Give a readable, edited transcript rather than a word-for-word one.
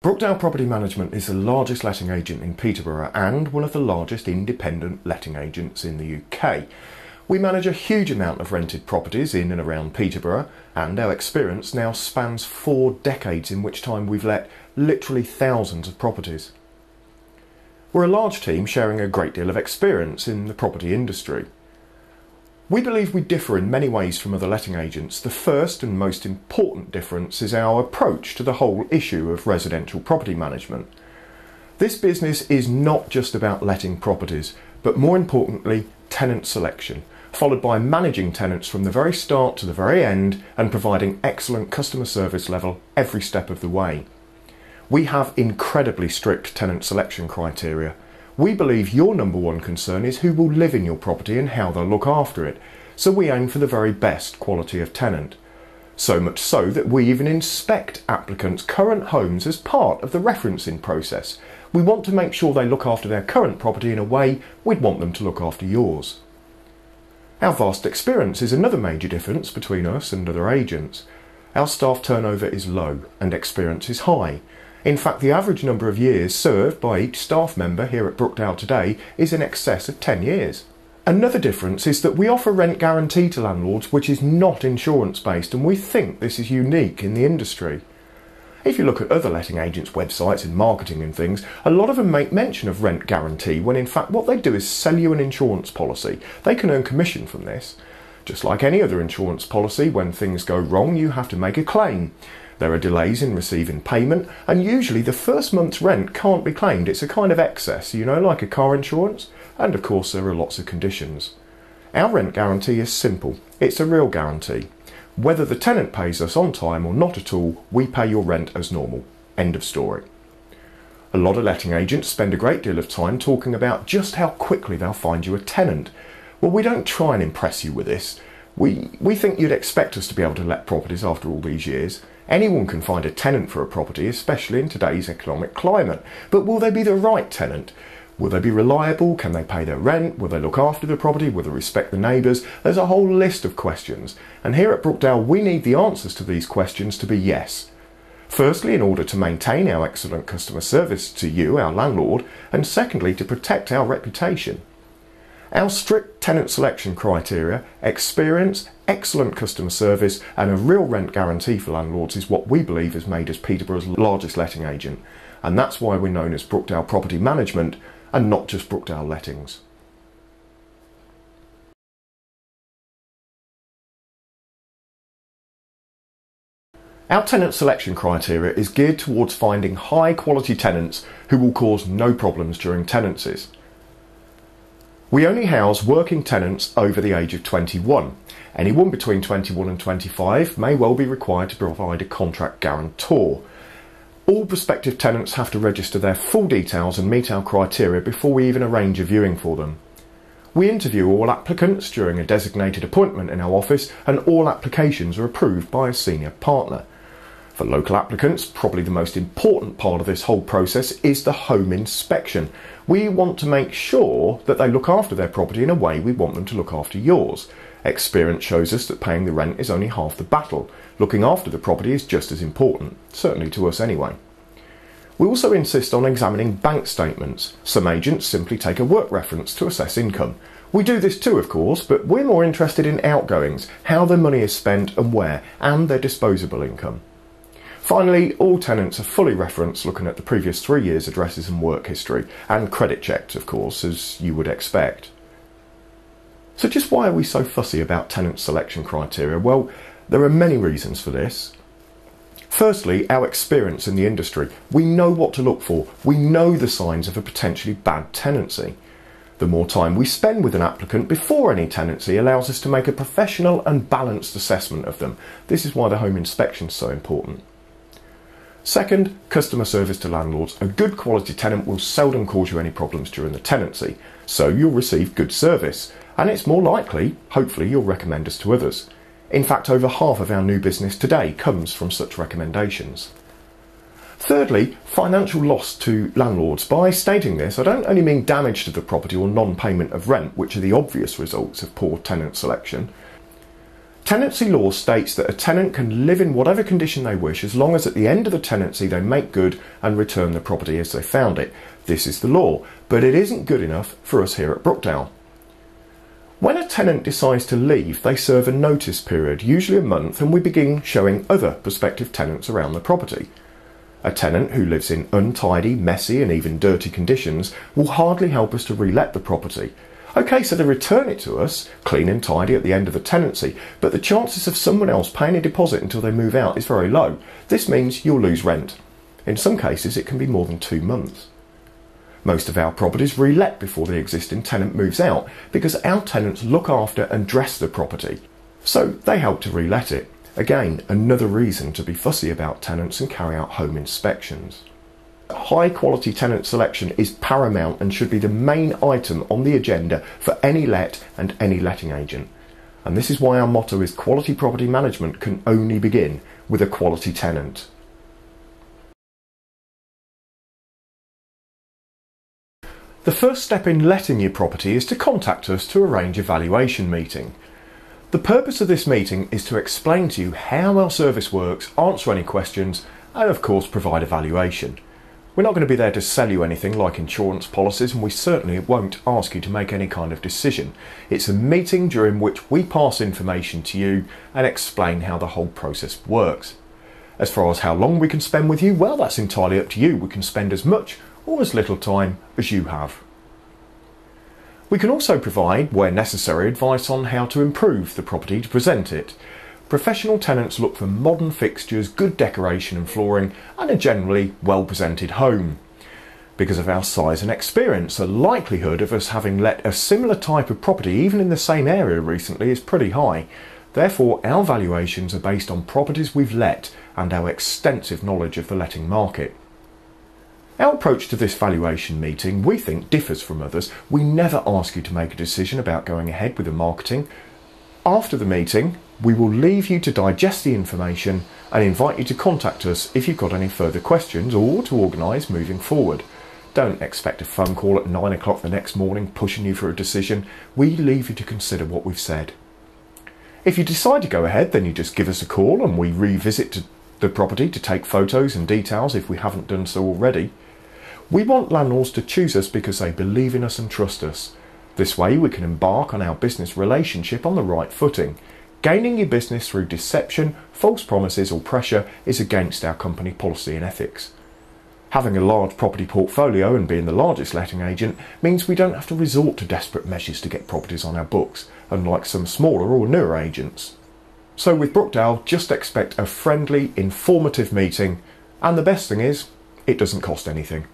Brookdale Property Management is the largest letting agent in Peterborough and one of the largest independent letting agents in the UK. We manage a huge amount of rented properties in and around Peterborough, and our experience now spans 4 decades, in which time we've let literally thousands of properties. We're a large team sharing a great deal of experience in the property industry. We believe we differ in many ways from other letting agents. The first and most important difference is our approach to the whole issue of residential property management. This business is not just about letting properties, but more importantly, tenant selection, followed by managing tenants from the very start to the very end and providing excellent customer service level every step of the way. We have incredibly strict tenant selection criteria. We believe your number one concern is who will live in your property and how they'll look after it, so we aim for the very best quality of tenant. So much so that we even inspect applicants' current homes as part of the referencing process. We want to make sure they look after their current property in a way we'd want them to look after yours. Our vast experience is another major difference between us and other agents. Our staff turnover is low and experience is high. In fact, the average number of years served by each staff member here at Brookdale today is in excess of 10 years. Another difference is that we offer rent guarantee to landlords which is not insurance based, and we think this is unique in the industry. If you look at other letting agents' websites and marketing and things, a lot of them make mention of rent guarantee when in fact what they do is sell you an insurance policy. They can earn commission from this. Just like any other insurance policy, when things go wrong you have to make a claim. There are delays in receiving payment, and usually the first month's rent can't be claimed. It's a kind of excess, like a car insurance, and of course there are lots of conditions. Our rent guarantee is simple. It's a real guarantee. Whether the tenant pays us on time or not at all, we pay your rent as normal. End of story. A lot of letting agents spend a great deal of time talking about just how quickly they'll find you a tenant. Well, we don't try and impress you with this. We think you'd expect us to be able to let properties after all these years. Anyone can find a tenant for a property, especially in today's economic climate. But will they be the right tenant? Will they be reliable? Can they pay their rent? Will they look after the property? Will they respect the neighbours? There's a whole list of questions. And here at Brookdale, we need the answers to these questions to be yes. Firstly, in order to maintain our excellent customer service to you, our landlord, and secondly, to protect our reputation. Our strict tenant selection criteria, experience, excellent customer service and a real rent guarantee for landlords is what we believe has made us Peterborough's largest letting agent, and that's why we're known as Brookdale Property Management and not just Brookdale Lettings. Our tenant selection criteria is geared towards finding high quality tenants who will cause no problems during tenancies. We only house working tenants over the age of 21. Anyone between 21 and 25 may well be required to provide a contract guarantor. All prospective tenants have to register their full details and meet our criteria before we even arrange a viewing for them. We interview all applicants during a designated appointment in our office, and all applications are approved by a senior partner. For local applicants, probably the most important part of this whole process is the home inspection. We want to make sure that they look after their property in a way we want them to look after yours. Experience shows us that paying the rent is only half the battle. Looking after the property is just as important, certainly to us anyway. We also insist on examining bank statements. Some agents simply take a work reference to assess income. We do this too, of course, but we're more interested in outgoings, how their money is spent and where, and their disposable income. Finally, all tenants are fully referenced looking at the previous 3 years' addresses and work history, and credit checked, of course, as you would expect. So just why are we so fussy about tenant selection criteria? Well, there are many reasons for this. Firstly, our experience in the industry. We know what to look for. We know the signs of a potentially bad tenancy. The more time we spend with an applicant before any tenancy allows us to make a professional and balanced assessment of them. This is why the home inspection is so important. Second, customer service to landlords. A good quality tenant will seldom cause you any problems during the tenancy, so you'll receive good service, and it's more likely, hopefully, you'll recommend us to others. In fact, over half of our new business today comes from such recommendations. Thirdly, financial loss to landlords. By stating this, I don't only mean damage to the property or non-payment of rent, which are the obvious results of poor tenant selection. Tenancy law states that a tenant can live in whatever condition they wish as long as at the end of the tenancy they make good and return the property as they found it. This is the law, but it isn't good enough for us here at Brookdale. When a tenant decides to leave, they serve a notice period, usually a month, and we begin showing other prospective tenants around the property. A tenant who lives in untidy, messy and even dirty conditions will hardly help us to re-let the property. OK, so they return it to us, clean and tidy at the end of the tenancy, but the chances of someone else paying a deposit until they move out is very low. This means you'll lose rent. In some cases it can be more than 2 months. Most of our properties re-let before the existing tenant moves out because our tenants look after and dress the property, so they help to re-let it. Again, another reason to be fussy about tenants and carry out home inspections. High quality tenant selection is paramount and should be the main item on the agenda for any let and any letting agent. And this is why our motto is quality property management can only begin with a quality tenant. The first step in letting your property is to contact us to arrange a valuation meeting. The purpose of this meeting is to explain to you how our service works, answer any questions, and of course provide a valuation. We're not going to be there to sell you anything like insurance policies, and we certainly won't ask you to make any kind of decision. It's a meeting during which we pass information to you and explain how the whole process works. As far as how long we can spend with you, well, that's entirely up to you. We can spend as much or as little time as you have. We can also provide, where necessary, advice on how to improve the property to present it. Professional tenants look for modern fixtures, good decoration and flooring, and a generally well-presented home. Because of our size and experience, the likelihood of us having let a similar type of property, even in the same area recently, is pretty high. Therefore, our valuations are based on properties we've let and our extensive knowledge of the letting market. Our approach to this valuation meeting, we think, differs from others. We never ask you to make a decision about going ahead with the marketing. After the meeting, we will leave you to digest the information and invite you to contact us if you've got any further questions or to organise moving forward. Don't expect a phone call at 9 o'clock the next morning pushing you for a decision. We leave you to consider what we've said. If you decide to go ahead, then you just give us a call and we revisit the property to take photos and details if we haven't done so already. We want landlords to choose us because they believe in us and trust us. This way we can embark on our business relationship on the right footing. Gaining your business through deception, false promises or pressure is against our company policy and ethics. Having a large property portfolio and being the largest letting agent means we don't have to resort to desperate measures to get properties on our books, unlike some smaller or newer agents. So with Brookdale, just expect a friendly, informative meeting, and the best thing is, it doesn't cost anything.